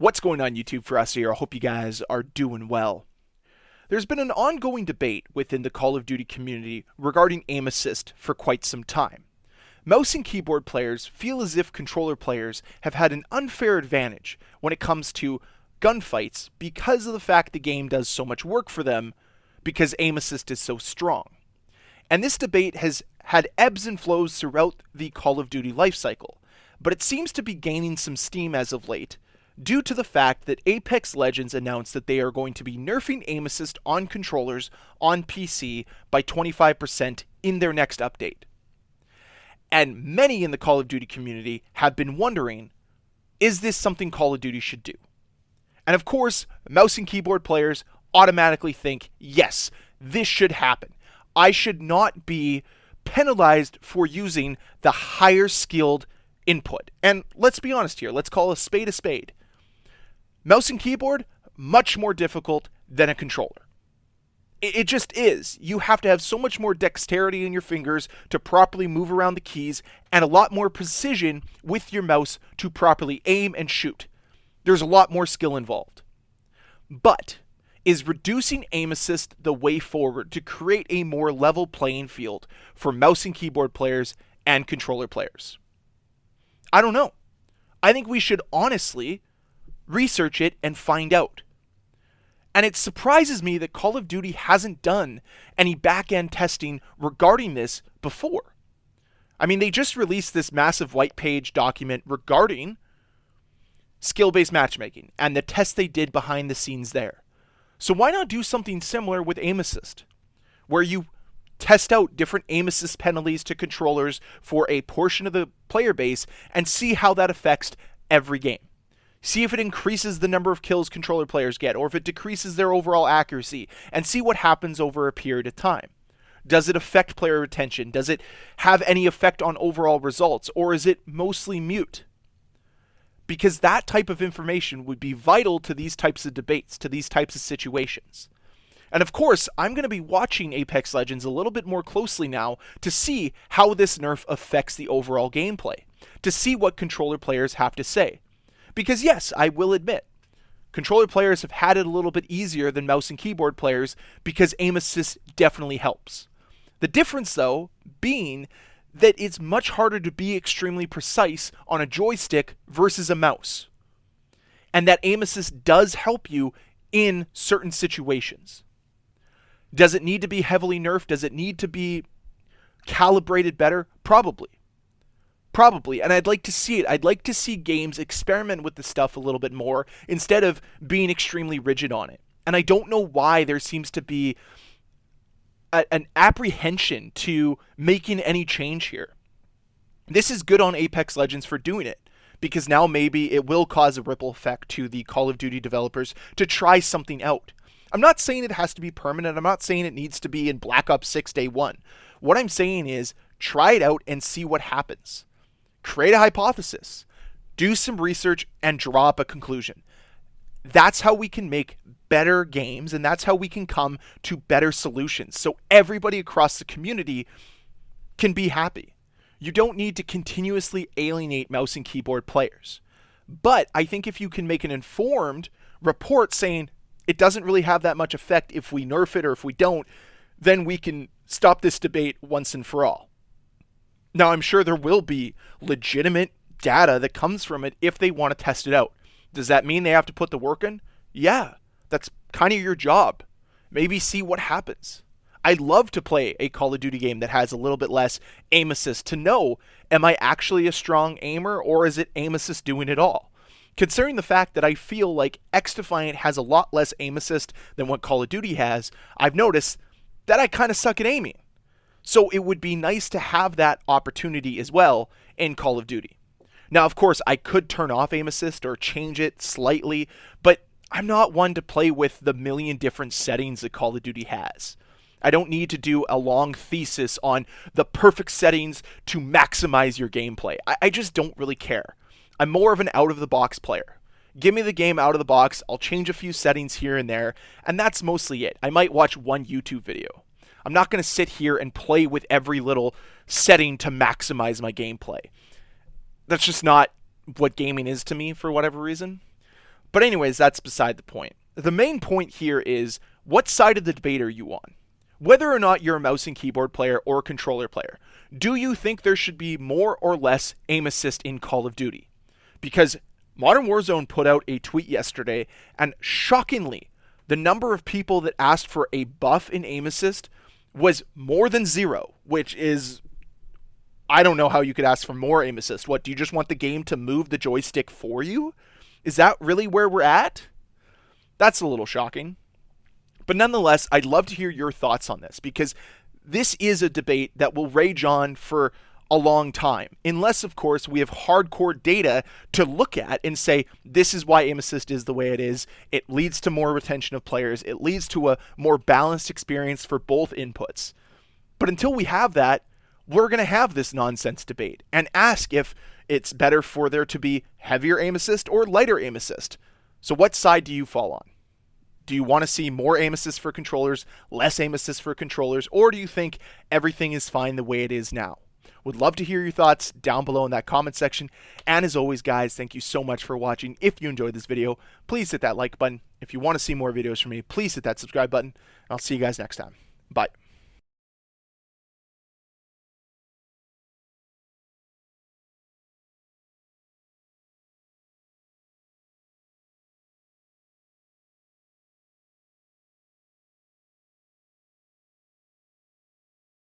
What's going on YouTube? Ferocity here. I hope you guys are doing well. There's been an ongoing debate within the Call of Duty community regarding aim assist for quite some time. Mouse and keyboard players feel as if controller players have had an unfair advantage when it comes to gunfights because of the fact the game does so much work for them because aim assist is so strong. And this debate has had ebbs and flows throughout the Call of Duty lifecycle, but it seems to be gaining some steam as of late due to the fact that Apex Legends announced that they are going to be nerfing aim assist on controllers on PC by 25% in their next update. And many in the Call of Duty community have been wondering, is this something Call of Duty should do? And of course, mouse and keyboard players automatically think, yes, this should happen. I should not be penalized for using the higher skilled input. And let's be honest here, let's call a spade a spade. Mouse and keyboard, much more difficult than a controller. It just is. You have to have so much more dexterity in your fingers to properly move around the keys and a lot more precision with your mouse to properly aim and shoot. There's a lot more skill involved. But is reducing aim assist the way forward to create a more level playing field for mouse and keyboard players and controller players? I don't know. I think we should honestly research it and find out. And it surprises me that Call of Duty hasn't done any back-end testing regarding this before. I mean, they just released this massive white page document regarding skill-based matchmaking and the tests they did behind the scenes there. So why not do something similar with aim assist, where you test out different aim assist penalties to controllers for a portion of the player base and see how that affects every game. See if it increases the number of kills controller players get, or if it decreases their overall accuracy, and see what happens over a period of time. Does it affect player retention? Does it have any effect on overall results, or is it mostly mute? Because that type of information would be vital to these types of debates, to these types of situations. And of course, I'm going to be watching Apex Legends a little bit more closely now to see how this nerf affects the overall gameplay, to see what controller players have to say. Because yes, I will admit, controller players have had it a little bit easier than mouse and keyboard players because aim assist definitely helps. The difference, though, being that it's much harder to be extremely precise on a joystick versus a mouse. And that aim assist does help you in certain situations. Does it need to be heavily nerfed? Does it need to be calibrated better? Probably. Probably, and I'd like to see it. I'd like to see games experiment with the stuff a little bit more instead of being extremely rigid on it. And I don't know why there seems to be an apprehension to making any change here. This is good on Apex Legends for doing it, because now maybe it will cause a ripple effect to the Call of Duty developers to try something out. I'm not saying it has to be permanent. I'm not saying it needs to be in Black Ops 6 Day 1. What I'm saying is try it out and see what happens. Create a hypothesis, do some research, and draw up a conclusion. That's how we can make better games, and that's how we can come to better solutions, so everybody across the community can be happy. You don't need to continuously alienate mouse and keyboard players. But I think if you can make an informed report saying it doesn't really have that much effect if we nerf it or if we don't, then we can stop this debate once and for all. Now, I'm sure there will be legitimate data that comes from it if they want to test it out. Does that mean they have to put the work in? Yeah, that's kind of your job. Maybe see what happens. I'd love to play a Call of Duty game that has a little bit less aim assist to know, am I actually a strong aimer, or is it aim assist doing it all? Considering the fact that I feel like X-Defiant has a lot less aim assist than what Call of Duty has, I've noticed that I kind of suck at aiming. So it would be nice to have that opportunity as well in Call of Duty. Now, of course, I could turn off aim assist or change it slightly, but I'm not one to play with the million different settings that Call of Duty has. I don't need to do a long thesis on the perfect settings to maximize your gameplay. I just don't really care. I'm more of an out-of-the-box player. Give me the game out of the box, I'll change a few settings here and there, and that's mostly it. I might watch one YouTube video. I'm not going to sit here and play with every little setting to maximize my gameplay. That's just not what gaming is to me for whatever reason. But anyways, that's beside the point. The main point here is, what side of the debate are you on? Whether or not you're a mouse and keyboard player or a controller player, do you think there should be more or less aim assist in Call of Duty? Because Modern Warzone put out a tweet yesterday, and shockingly, the number of people that asked for a buff in aim assist was more than 0, which is, I don't know how you could ask for more aim assist. What, do you just want the game to move the joystick for you? Is that really where we're at? That's a little shocking. But nonetheless, I'd love to hear your thoughts on this, because this is a debate that will rage on for a long time, unless, of course, we have hardcore data to look at and say, this is why aim assist is the way it is. It leads to more retention of players. It leads to a more balanced experience for both inputs. But until we have that, we're going to have this nonsense debate and ask if it's better for there to be heavier aim assist or lighter aim assist. So what side do you fall on? Do you want to see more aim assist for controllers, less aim assist for controllers, or do you think everything is fine the way it is now? Would love to hear your thoughts down below in that comment section. And as always, guys, thank you so much for watching. If you enjoyed this video, please hit that like button. If you want to see more videos from me, please hit that subscribe button. And I'll see you guys next time. Bye.